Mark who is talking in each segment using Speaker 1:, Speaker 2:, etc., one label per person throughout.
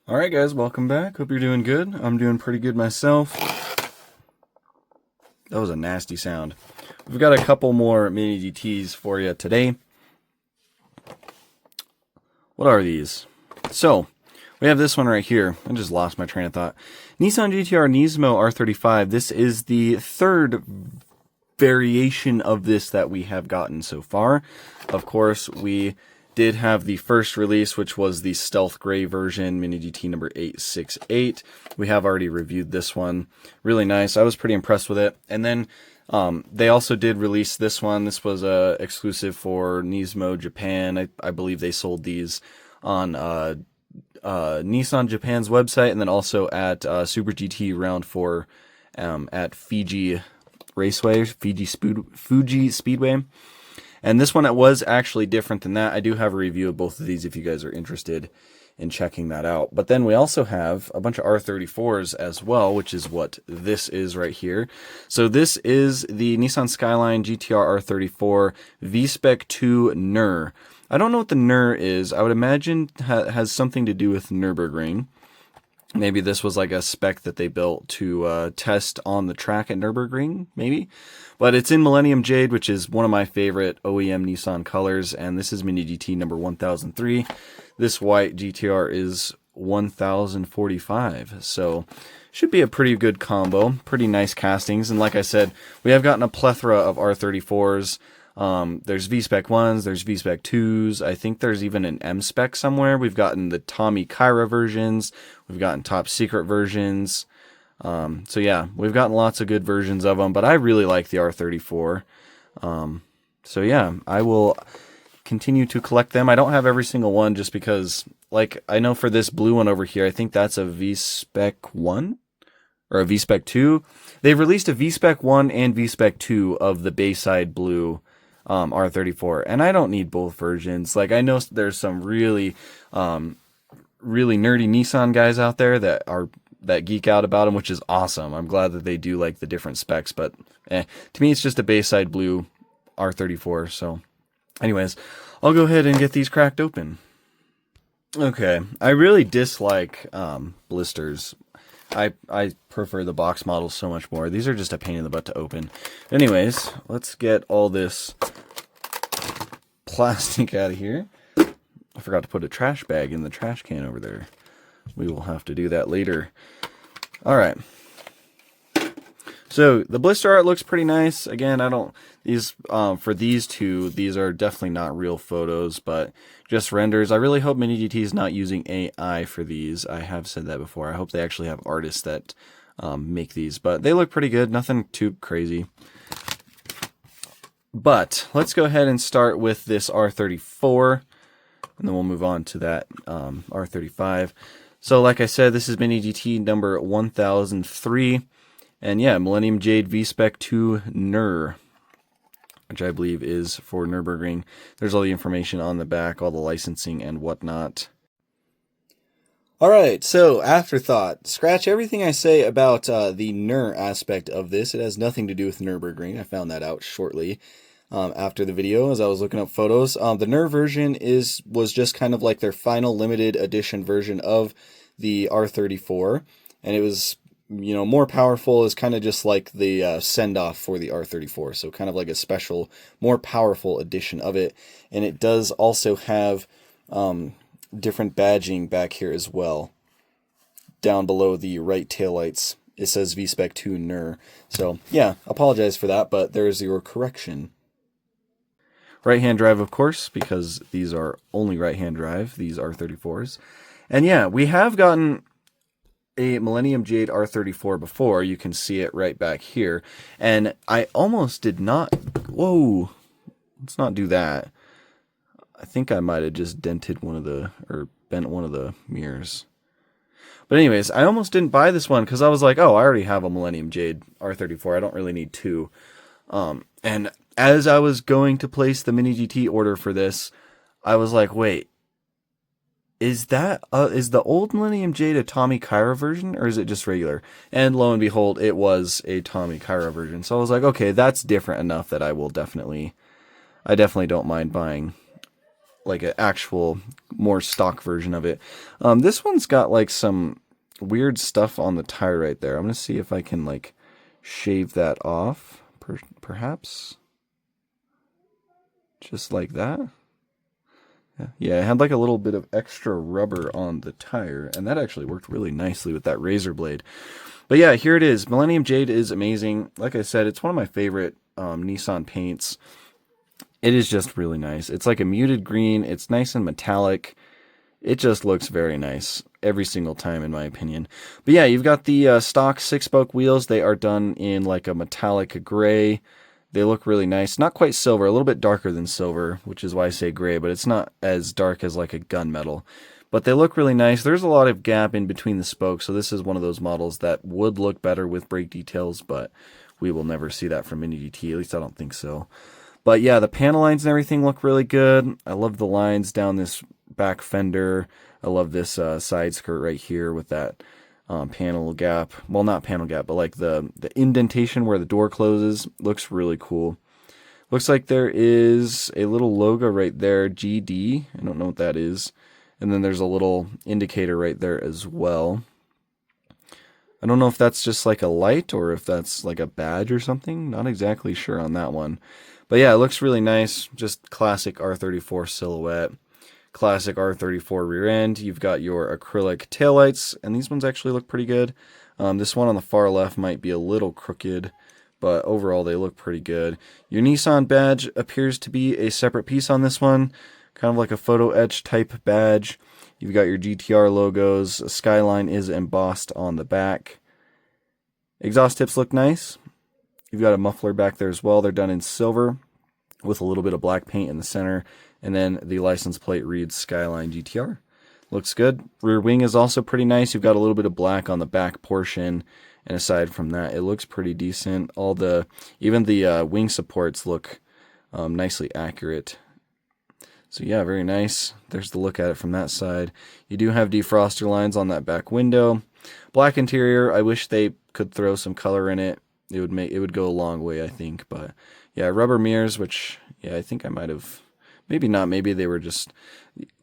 Speaker 1: Alright guys, welcome back. Hope you're doing good. I'm doing pretty good myself. That was a nasty sound. We've got a couple more mini GTs for you today. What are these? So, we have this one right here. I just lost my train of thought. Nissan GTR Nismo R35. This is the third variation of this that we have gotten so far. Of course, we did have the first release, which was the stealth gray version, Mini GT number 868. We have already reviewed this one. Really nice. I was pretty impressed with it. And then they also did release this one. This was exclusive for Nismo Japan. I believe they sold these on Nissan Japan's website, and then also at Super GT Round 4 at Fiji Raceway, Fuji Speedway. And this one, it was actually different than that. I do have a review of both of these if you guys are interested in checking that out. But then we also have a bunch of R34s as well, which is what this is right here. So this is the Nissan Skyline GTR R34 V-Spec 2 NER. I don't know what the NER is. I would imagine has something to do with Nürburgring. Maybe this was like a spec that they built to test on the track at Nürburgring, maybe. But it's in Millenium Jade, which is one of my favorite OEM Nissan colors, and this is Mini GT number 1003. This white GTR is 1045, so should be a pretty good combo. Pretty nice castings, and like I said, we have gotten a plethora of R34s. There's V-Spec 1s, there's V-Spec 2s, I think there's even an M-Spec somewhere. We've gotten the Tommy Kyra versions, we've gotten top secret versions. So yeah, we've gotten lots of good versions of them, but I really like the R34. So yeah, I will continue to collect them. I don't have every single one just because, like, I know for this blue one over here, I think that's a V-Spec 1 or a V-Spec 2. They've released a V-Spec 1 and V-Spec 2 of the Bayside blue R34, and I don't need both versions. Like, I know there's some really nerdy Nissan guys out there that geek out about them, which is awesome. I'm glad that they do like the different specs, but to me it's just a Bayside blue R34. So anyways, I'll go ahead and get these cracked open. Okay, I really dislike blisters. I prefer the box models so much more. These are just a pain in the butt to open. Anyways, let's get all this plastic out of here. I forgot to put a trash bag in the trash can over there. We will have to do that later. Alright. So, the blister art looks pretty nice. Again, for these two, these are definitely not real photos, but just renders. I really hope Mini GT is not using AI for these. I have said that before. I hope they actually have artists that make these, but they look pretty good. Nothing too crazy. But let's go ahead and start with this R34, and then we'll move on to that R35. So, like I said, this is Mini GT number 1003. And yeah, Millenium Jade V-Spec 2 NER, which I believe is for Nürburgring. There's all the information on the back, all the licensing and whatnot. Alright, so afterthought. Scratch everything I say about the NER aspect of this. It has nothing to do with Nürburgring. I found that out shortly after the video as I was looking up photos. The NER version was just kind of like their final limited edition version of the R34. And it was, you know, more powerful, is kind of just like the send-off for the R34. So kind of like a special, more powerful edition of it. And it does also have different badging back here as well. Down below the right taillights, it says V-Spec 2 NER. So yeah, apologize for that, but there's your correction. Right-hand drive, of course, because these are only right-hand drive, these R34s. And yeah, we have gotten a Millenium Jade R34 before. You can see it right back here. And I almost did not... Whoa! Let's not do that. I think I might have just dented one of the... or bent one of the mirrors. But anyways, I almost didn't buy this one because I was like, oh, I already have a Millenium Jade R34. I don't really need two. And as I was going to place the Mini GT order for this, I was like, wait. Is the old Millenium Jade a Tommy Kyra version, or is it just regular? And lo and behold, it was a Tommy Kyra version. So I was like, okay, that's different enough that I definitely don't mind buying like an actual more stock version of it. This one's got like some weird stuff on the tire right there. I'm gonna see if I can like shave that off, perhaps, just like that. Yeah, it had like a little bit of extra rubber on the tire, and that actually worked really nicely with that razor blade. But yeah, here it is. Millenium Jade is amazing. Like I said, it's one of my favorite Nissan paints. It is just really nice. It's like a muted green. It's nice and metallic. It just looks very nice every single time, in my opinion. But yeah, you've got the stock 6-spoke wheels. They are done in like a metallic gray. They look really nice. Not quite silver, a little bit darker than silver, which is why I say gray, but it's not as dark as like a gunmetal. But they look really nice. There's a lot of gap in between the spokes, so this is one of those models that would look better with brake details, but we will never see that from Mini GT, at least I don't think so. But yeah, the panel lines and everything look really good. I love the lines down this back fender. I love this side skirt right here with that panel gap. Well, not panel gap, but like the indentation where the door closes looks really cool. Looks like there is a little logo right there, GD. I don't know what that is. And then there's a little indicator right there as well. I don't know if that's just like a light or if that's like a badge or something. Not exactly sure on that one. But yeah, it looks really nice. Just classic R34 silhouette. Classic R34 rear end. You've got your acrylic taillights, and these ones actually look pretty good. This one on the far left might be a little crooked, but overall they look pretty good. Your Nissan badge appears to be a separate piece on this one, kind of like a photo etch type badge. You've got your GTR logos. Skyline is embossed on the back. Exhaust tips look nice. You've got a muffler back there as well. They're done in silver with a little bit of black paint in the center. And then the license plate reads Skyline GTR. Looks good. Rear wing is also pretty nice. You've got a little bit of black on the back portion. And aside from that, it looks pretty decent. Even the wing supports look nicely accurate. So yeah, very nice. There's the look at it from that side. You do have defroster lines on that back window. Black interior. I wish they could throw some color in it. It would go a long way, I think. But yeah, rubber mirrors, which yeah, I think I might have. Maybe not. Maybe they were just.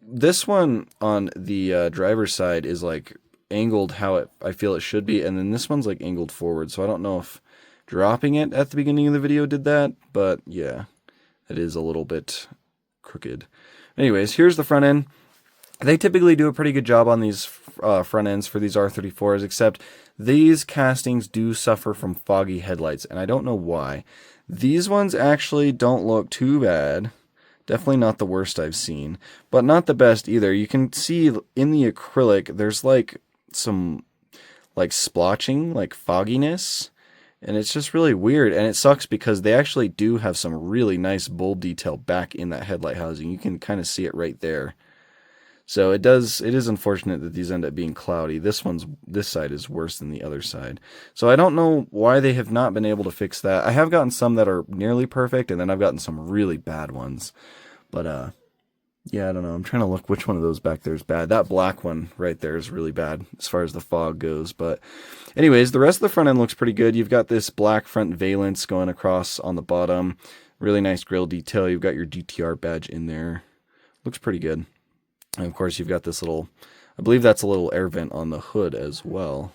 Speaker 1: This one on the driver's side is like angled how I feel it should be, and then this one's like angled forward. So I don't know if dropping it at the beginning of the video did that, but yeah, it is a little bit crooked. Anyways, here's the front end. They typically do a pretty good job on these front ends for these R34s, except these castings do suffer from foggy headlights, and I don't know why. These ones actually don't look too bad. Definitely not the worst I've seen, but not the best either. You can see in the acrylic, there's like some like splotching, like fogginess, and it's just really weird. And it sucks because they actually do have some really nice bold detail back in that headlight housing. You can kind of see it right there. So it is unfortunate that these end up being cloudy. This side is worse than the other side. So I don't know why they have not been able to fix that. I have gotten some that are nearly perfect, and then I've gotten some really bad ones. But yeah, I don't know. I'm trying to look which one of those back there is bad. That black one right there is really bad as far as the fog goes. But anyways, the rest of the front end looks pretty good. You've got this black front valence going across on the bottom. Really nice grille detail. You've got your GTR badge in there. Looks pretty good. And of course, you've got this little, I believe that's a little air vent on the hood as well.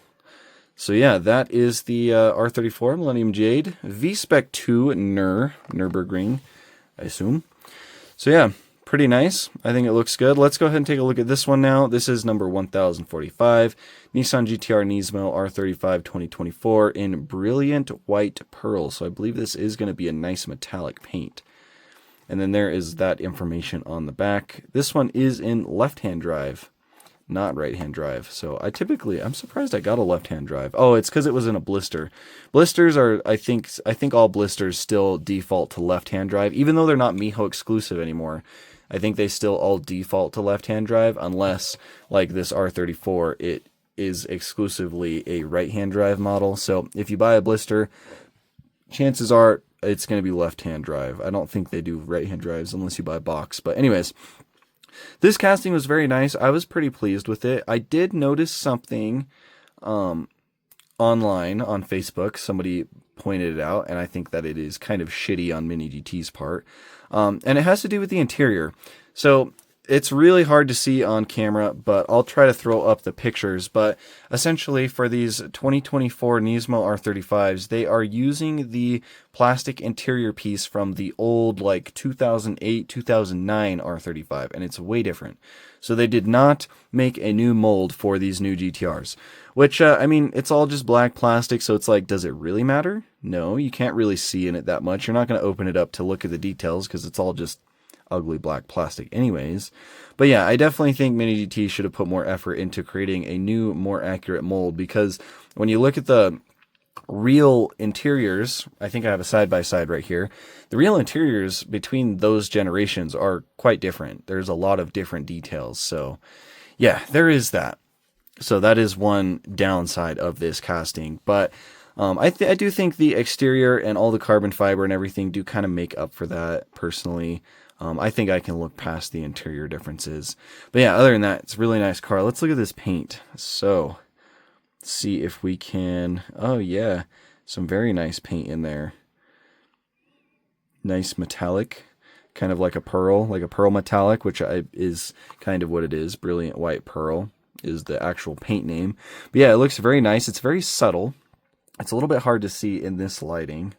Speaker 1: So yeah, that is the R34 Millenium Jade V-Spec 2 Nürburgring, I assume. So yeah, pretty nice. I think it looks good. Let's go ahead and take a look at this one now. This is number 1045, Nissan GTR Nismo R35 2024 in brilliant white pearl. So I believe this is going to be a nice metallic paint. And then there is that information on the back. This one is in left-hand drive, not right-hand drive. So I'm surprised I got a left-hand drive. Oh, it's because it was in a blister. Blisters are, I think all blisters still default to left-hand drive, even though they're not Miho exclusive anymore. I think they still all default to left-hand drive, unless, like this R34, it is exclusively a right-hand drive model. So if you buy a blister, chances are it's going to be left-hand drive. I don't think they do right-hand drives unless you buy a box. But anyways, this casting was very nice. I was pretty pleased with it. I did notice something online on Facebook. Somebody pointed it out, and I think that it is kind of shitty on Mini GT's part. And it has to do with the interior. So it's really hard to see on camera, but I'll try to throw up the pictures. But essentially for these 2024 Nismo R35s, they are using the plastic interior piece from the old like 2008, 2009 R35, and it's way different. So they did not make a new mold for these new GTRs, which, I mean, it's all just black plastic, so it's like, does it really matter? No, you can't really see in it that much. You're not going to open it up to look at the details because it's all just ugly black plastic anyways. But yeah, I definitely think Mini GT should have put more effort into creating a new, more accurate mold, because when you look at the real interiors, I think I have a side-by-side right here, the real interiors between those generations are quite different. There's a lot of different details. So yeah, there is that. So that is one downside of this casting. But I do think the exterior and all the carbon fiber and everything do kind of make up for that personally. I think I can look past the interior differences. But yeah, other than that, it's a really nice car. Let's look at this paint. So, let's see if we can... Oh yeah, some very nice paint in there. Nice metallic, kind of like a pearl metallic, which is kind of what it is. Brilliant White Pearl is the actual paint name. But yeah, it looks very nice. It's very subtle. It's a little bit hard to see in this lighting.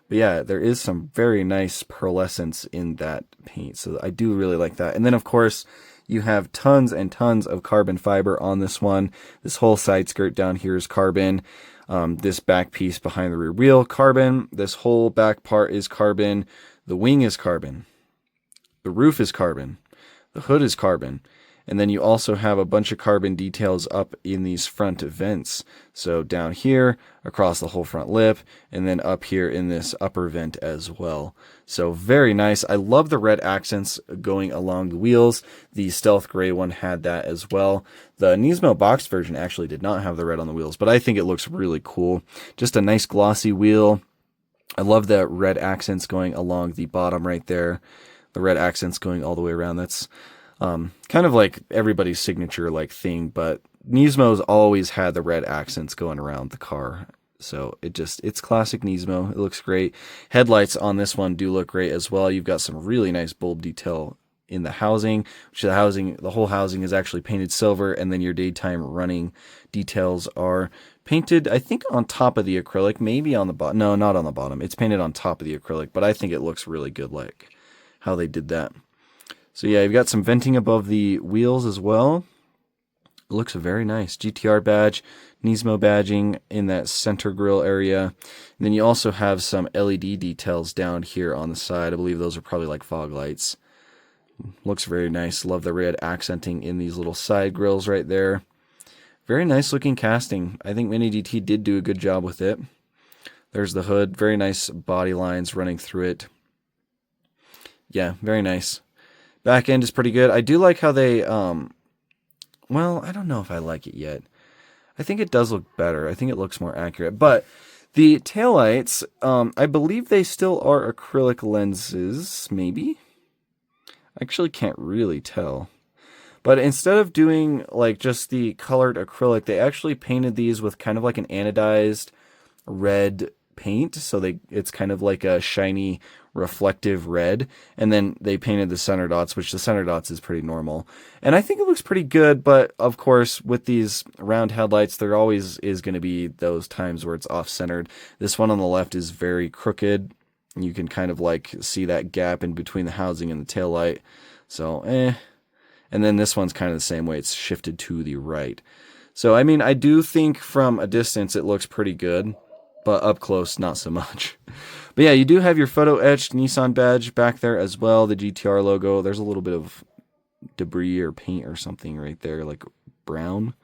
Speaker 1: But yeah, there is some very nice pearlescence in that paint, so I do really like that. And then, of course, you have tons and tons of carbon fiber on this one. This whole side skirt down here is carbon. This back piece behind the rear wheel, carbon. This whole back part is carbon. The wing is carbon. The roof is carbon. The hood is carbon. And then you also have a bunch of carbon details up in these front vents. So down here, across the whole front lip, and then up here in this upper vent as well. So very nice. I love the red accents going along the wheels. The stealth gray one had that as well. The Nismo box version actually did not have the red on the wheels, but I think it looks really cool. Just a nice glossy wheel. I love the red accents going along the bottom right there. The red accents going all the way around. That's kind of like everybody's signature like thing, but Nismo's always had the red accents going around the car. So it's classic Nismo. It looks great. Headlights on this one do look great as well. You've got some really nice bulb detail in the housing, which the whole housing is actually painted silver, and then your daytime running details are painted, I think, on top of the acrylic, maybe on the bottom. No, not on the bottom. It's painted on top of the acrylic, but I think it looks really good, like how they did that. So yeah, you've got some venting above the wheels as well. It looks very nice. GTR badge, Nismo badging in that center grille area. And then you also have some LED details down here on the side. I believe those are probably like fog lights. Looks very nice. Love the red accenting in these little side grills right there. Very nice looking casting. I think Mini GT did do a good job with it. There's the hood. Very nice body lines running through it. Yeah, very nice. Back end is pretty good. I do like how they, well, I don't know if I like it yet. I think it does look better. I think it looks more accurate. But the taillights, I believe they still are acrylic lenses, maybe? I actually can't really tell. But instead of doing like just the colored acrylic, they actually painted these with kind of like an anodized red paint. So it's kind of like a shiny reflective red, and then they painted the center dots, which the center dots is pretty normal, and I think it looks pretty good. But of course, with these round headlights, there always is going to be those times where it's off-centered. This one on the left is very crooked. You can kind of like see that gap in between the housing and the tail light. So and then this one's kind of the same way, it's shifted to the right. So I mean, I do think from a distance it looks pretty good, but up close, not so much. But yeah, you do have your photo etched Nissan badge back there as well, the GTR logo. There's a little bit of debris or paint or something right there, like brown.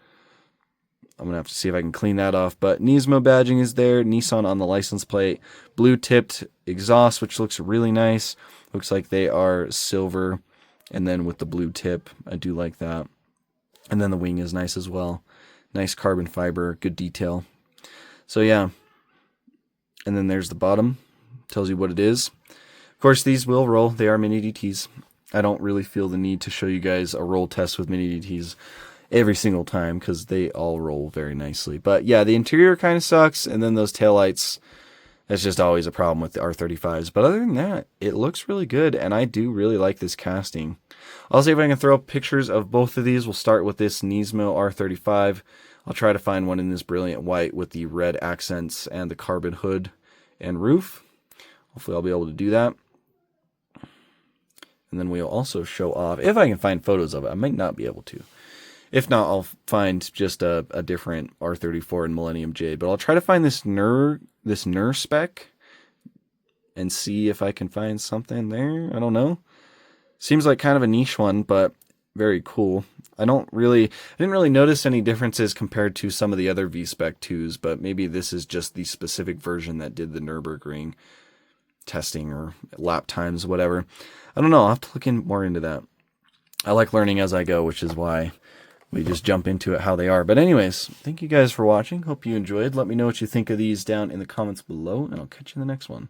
Speaker 1: I'm going to have to see if I can clean that off. But Nismo badging is there, Nissan on the license plate, blue tipped exhaust, which looks really nice. Looks like they are silver, and then with the blue tip, I do like that. And then the wing is nice as well. Nice carbon fiber, good detail. So yeah. And then there's the bottom. Tells you what it is. Of course, these will roll. They are Mini GTs. I don't really feel the need to show you guys a roll test with Mini GTs every single time because they all roll very nicely. But yeah, the interior kind of sucks. And then those taillights, That's just always a problem with the R35s. But other than that, it looks really good, and I do really like this casting. I'll see if I can throw up pictures of both of these. We'll start with this Nismo R35. I'll try to find one in this brilliant white with the red accents and the carbon hood and roof. Hopefully I'll be able to do that. And then we'll also show off, if I can find photos of it. I might not be able to. If not, I'll find just a different R34 and Millenium Jade. But I'll try to find this NER spec and see if I can find something there. I don't know. Seems like kind of a niche one, but very cool. I didn't really notice any differences compared to some of the other V-Spec 2s, but maybe this is just the specific version that did the Nürburgring testing or lap times, whatever. I don't know. I'll have to look more into that. I like learning as I go, which is why we just jump into it how they are. But anyways, thank you guys for watching. Hope you enjoyed. Let me know what you think of these down in the comments below, and I'll catch you in the next one.